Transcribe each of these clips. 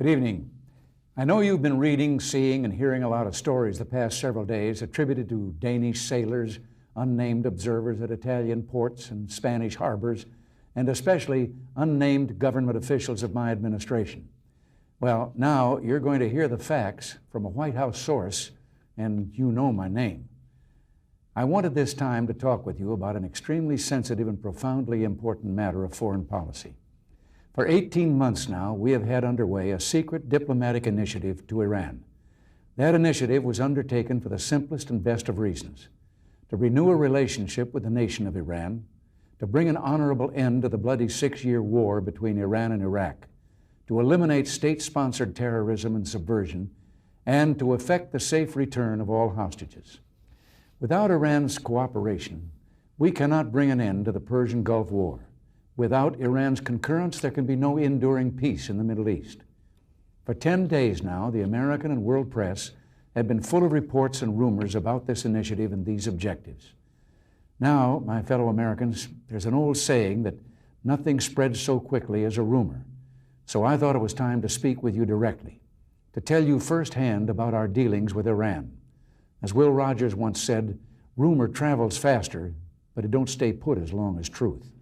Good evening. I know you've been reading, seeing, and hearing a lot of stories the past several days attributed to Danish sailors, unnamed observers at Italian ports and Spanish harbors, and especially unnamed government officials of my administration. Well, now you're going to hear the facts from a White House source, and you know my name. I wanted this time to talk with you about an extremely sensitive and profoundly important matter of foreign policy. For 18 months now, we have had underway a secret diplomatic initiative to Iran. That initiative was undertaken for the simplest and best of reasons: to renew a relationship with the nation of Iran, to bring an honorable end to the bloody 6-year war between Iran and Iraq, to eliminate state-sponsored terrorism and subversion, and to effect the safe return of all hostages. Without Iran's cooperation, we cannot bring an end to the Persian Gulf War. Without Iran's concurrence, there can be no enduring peace in the Middle East. For 10 days now, the American and world press have been full of reports and rumors about this initiative and these objectives. Now, my fellow Americans, there's an old saying that nothing spreads so quickly as a rumor. So I thought it was time to speak with you directly, to tell you firsthand about our dealings with Iran. As Will Rogers once said, rumor travels faster, but it don't stay put as long as truth.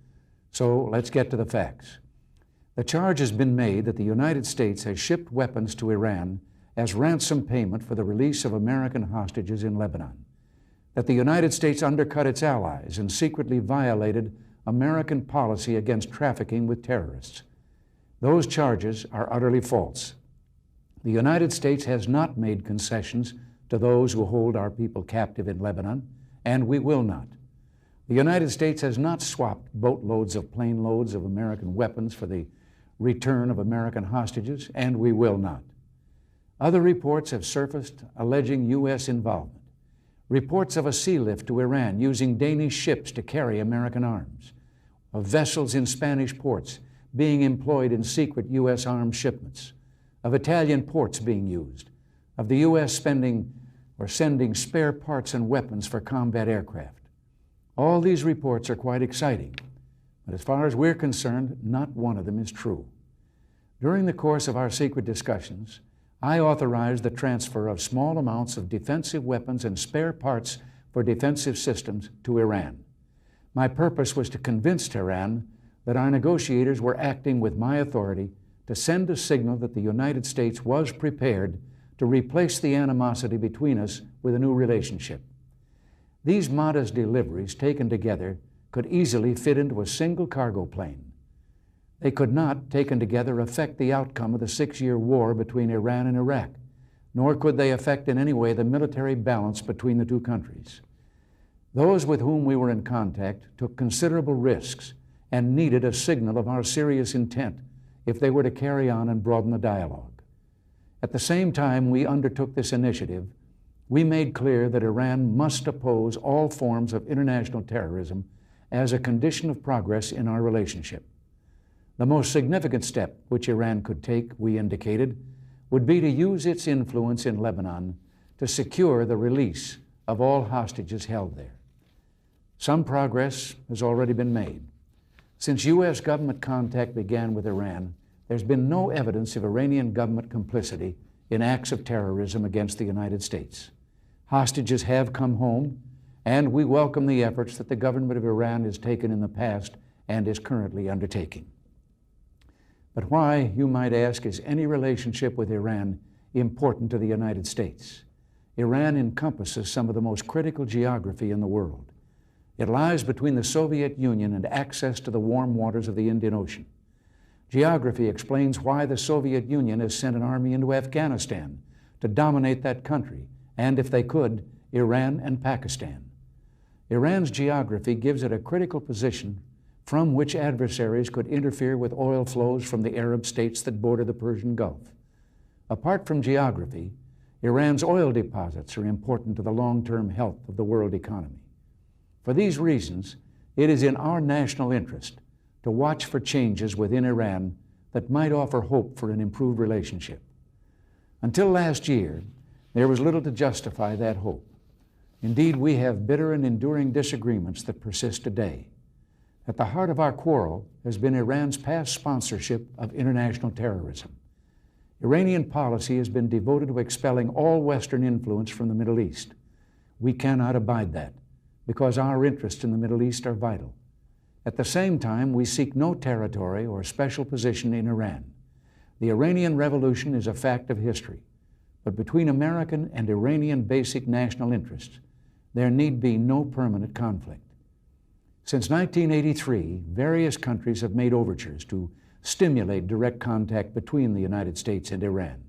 So let's get to the facts. The charge has been made that the United States has shipped weapons to Iran as ransom payment for the release of American hostages in Lebanon, that the United States undercut its allies and secretly violated American policy against trafficking with terrorists. Those charges are utterly false. The United States has not made concessions to those who hold our people captive in Lebanon, and we will not. The United States has not swapped boatloads of plane loads of American weapons for the return of American hostages, and we will not. Other reports have surfaced alleging U.S. involvement. Reports of a sea lift to Iran using Danish ships to carry American arms, of vessels in Spanish ports being employed in secret U.S. arms shipments, of Italian ports being used, of the U.S. spending or sending spare parts and weapons for combat aircraft. All these reports are quite exciting, but as far as we're concerned, not one of them is true. During the course of our secret discussions, I authorized the transfer of small amounts of defensive weapons and spare parts for defensive systems to Iran. My purpose was to convince Tehran that our negotiators were acting with my authority to send a signal that the United States was prepared to replace the animosity between us with a new relationship. These modest deliveries, taken together, could easily fit into a single cargo plane. They could not, taken together, affect the outcome of the 6-year war between Iran and Iraq, nor could they affect in any way the military balance between the two countries. Those with whom we were in contact took considerable risks and needed a signal of our serious intent if they were to carry on and broaden the dialogue. At the same time we undertook this initiative, we made clear that Iran must oppose all forms of international terrorism as a condition of progress in our relationship. The most significant step which Iran could take, we indicated, would be to use its influence in Lebanon to secure the release of all hostages held there. Some progress has already been made. Since U.S. government contact began with Iran, there's been no evidence of Iranian government complicity in acts of terrorism against the United States. Hostages have come home, and we welcome the efforts that the government of Iran has taken in the past and is currently undertaking. But why, you might ask, is any relationship with Iran important to the United States? Iran encompasses some of the most critical geography in the world. It lies between the Soviet Union and access to the warm waters of the Indian Ocean. Geography explains why the Soviet Union has sent an army into Afghanistan to dominate that country, and if they could, Iran and Pakistan. Iran's geography gives it a critical position from which adversaries could interfere with oil flows from the Arab states that border the Persian Gulf. Apart from geography, Iran's oil deposits are important to the long-term health of the world economy. For these reasons, it is in our national interest to watch for changes within Iran that might offer hope for an improved relationship. Until last year, there was little to justify that hope. Indeed, we have bitter and enduring disagreements that persist today. At the heart of our quarrel has been Iran's past sponsorship of international terrorism. Iranian policy has been devoted to expelling all Western influence from the Middle East. We cannot abide that, because our interests in the Middle East are vital. At the same time, we seek no territory or special position in Iran. The Iranian Revolution is a fact of history, but between American and Iranian basic national interests, there need be no permanent conflict. Since 1983, various countries have made overtures to stimulate direct contact between the United States and Iran.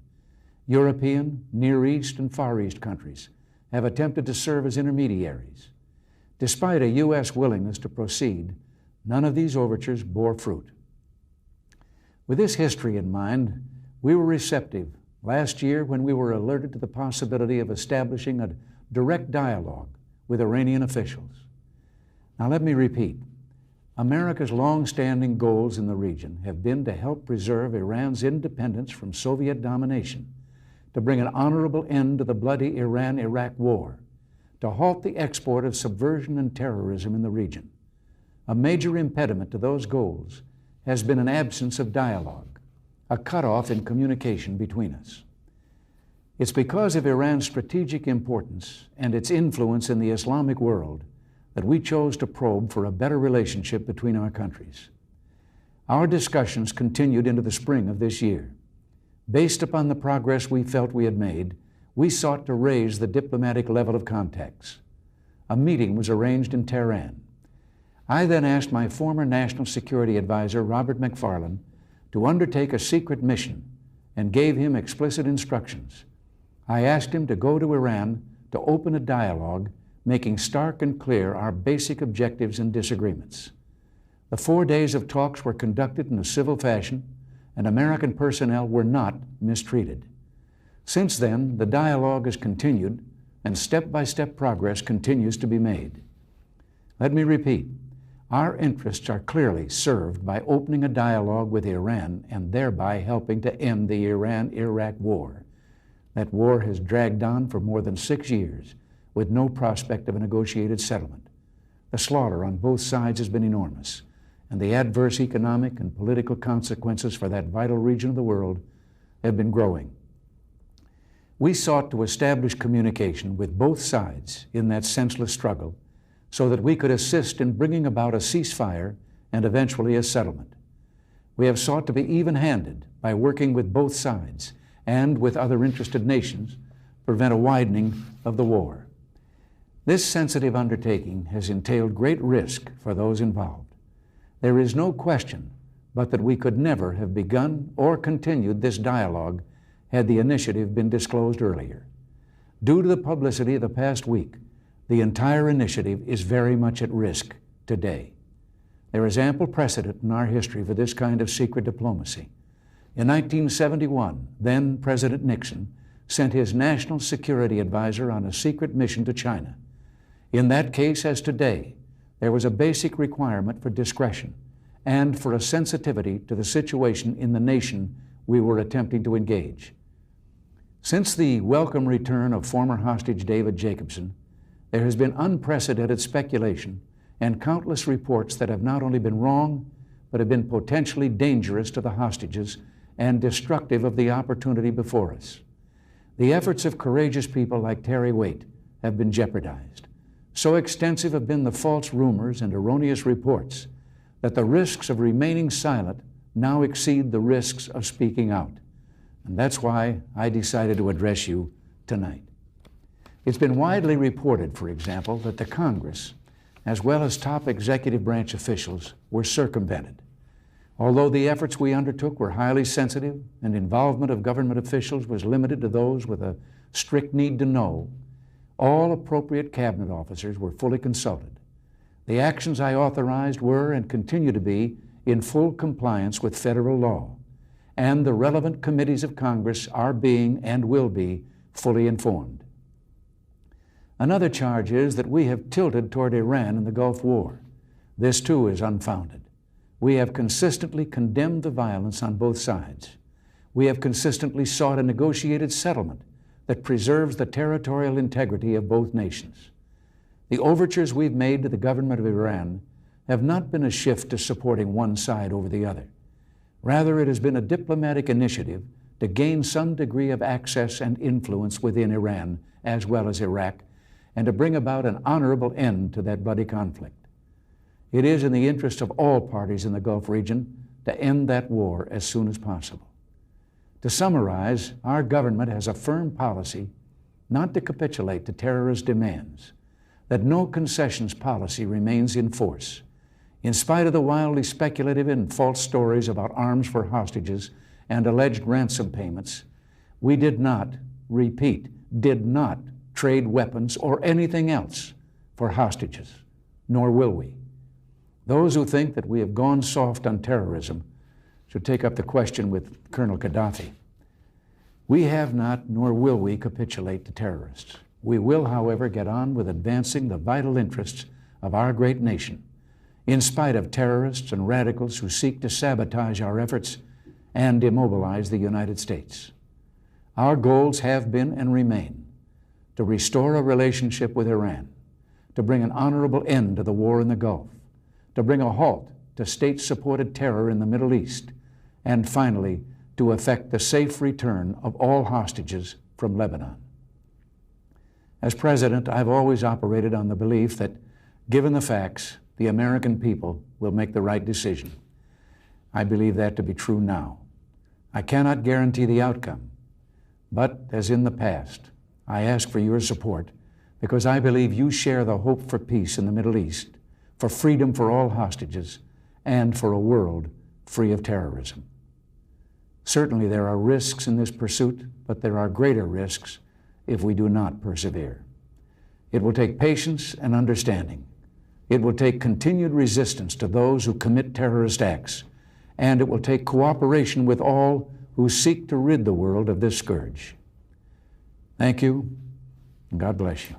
European, Near East, and Far East countries have attempted to serve as intermediaries. Despite a U.S. willingness to proceed, none of these overtures bore fruit. With this history in mind, we were receptive last year when we were alerted to the possibility of establishing a direct dialogue with Iranian officials. Now let me repeat, America's long-standing goals in the region have been to help preserve Iran's independence from Soviet domination, to bring an honorable end to the bloody Iran-Iraq war, to halt the export of subversion and terrorism in the region. A major impediment to those goals has been an absence of dialogue, a cutoff in communication between us. It's because of Iran's strategic importance and its influence in the Islamic world that we chose to probe for a better relationship between our countries. Our discussions continued into the spring of this year. Based upon the progress we felt we had made, we sought to raise the diplomatic level of contacts. A meeting was arranged in Tehran. I then asked my former National Security Advisor, Robert McFarlane, to undertake a secret mission and gave him explicit instructions. I asked him to go to Iran to open a dialogue, making stark and clear our basic objectives and disagreements. The 4 days of talks were conducted in a civil fashion, and American personnel were not mistreated. Since then, the dialogue has continued, and step-by-step progress continues to be made. Let me repeat, our interests are clearly served by opening a dialogue with Iran and thereby helping to end the Iran-Iraq war. That war has dragged on for more than 6 years with no prospect of a negotiated settlement. The slaughter on both sides has been enormous, and the adverse economic and political consequences for that vital region of the world have been growing. We sought to establish communication with both sides in that senseless struggle so that we could assist in bringing about a ceasefire and eventually a settlement. We have sought to be even-handed by working with both sides and with other interested nations to prevent a widening of the war. This sensitive undertaking has entailed great risk for those involved. There is no question but that we could never have begun or continued this dialogue had the initiative been disclosed earlier. Due to the publicity of the past week, the entire initiative is very much at risk today. There is ample precedent in our history for this kind of secret diplomacy. In 1971, then President Nixon sent his national security advisor on a secret mission to China. In that case, as today, there was a basic requirement for discretion and for a sensitivity to the situation in the nation we were attempting to engage. Since the welcome return of former hostage David Jacobson, there has been unprecedented speculation and countless reports that have not only been wrong, but have been potentially dangerous to the hostages and destructive of the opportunity before us. The efforts of courageous people like Terry Waite have been jeopardized. So extensive have been the false rumors and erroneous reports that the risks of remaining silent now exceed the risks of speaking out. And that's why I decided to address you tonight. It's been widely reported, for example, that the Congress, as well as top executive branch officials, were circumvented. Although the efforts we undertook were highly sensitive and involvement of government officials was limited to those with a strict need to know, all appropriate cabinet officers were fully consulted. The actions I authorized were and continue to be in full compliance with federal law, and the relevant committees of Congress are being and will be fully informed. Another charge is that we have tilted toward Iran in the Gulf War. This too is unfounded. We have consistently condemned the violence on both sides. We have consistently sought a negotiated settlement that preserves the territorial integrity of both nations. The overtures we've made to the government of Iran have not been a shift to supporting one side over the other. Rather, it has been a diplomatic initiative to gain some degree of access and influence within Iran as well as Iraq, and to bring about an honorable end to that bloody conflict. It is in the interest of all parties in the Gulf region to end that war as soon as possible. To summarize, our government has a firm policy not to capitulate to terrorist demands, that no concessions policy remains in force, in spite of the wildly speculative and false stories about arms for hostages and alleged ransom payments. We did not, repeat, did not trade weapons or anything else for hostages, nor will we. Those who think that we have gone soft on terrorism should take up the question with Colonel Gaddafi. We have not, nor will we, capitulate to terrorists. We will, however, get on with advancing the vital interests of our great nation, in spite of terrorists and radicals who seek to sabotage our efforts and immobilize the United States. Our goals have been and remain to restore a relationship with Iran, to bring an honorable end to the war in the Gulf, to bring a halt to state-supported terror in the Middle East, and finally, to effect the safe return of all hostages from Lebanon. As president, I've always operated on the belief that, given the facts, the American people will make the right decision. I believe that to be true now. I cannot guarantee the outcome, but as in the past, I ask for your support because I believe you share the hope for peace in the Middle East, for freedom for all hostages, and for a world free of terrorism. Certainly there are risks in this pursuit, but there are greater risks if we do not persevere. It will take patience and understanding. It will take continued resistance to those who commit terrorist acts, and it will take cooperation with all who seek to rid the world of this scourge. Thank you, and God bless you.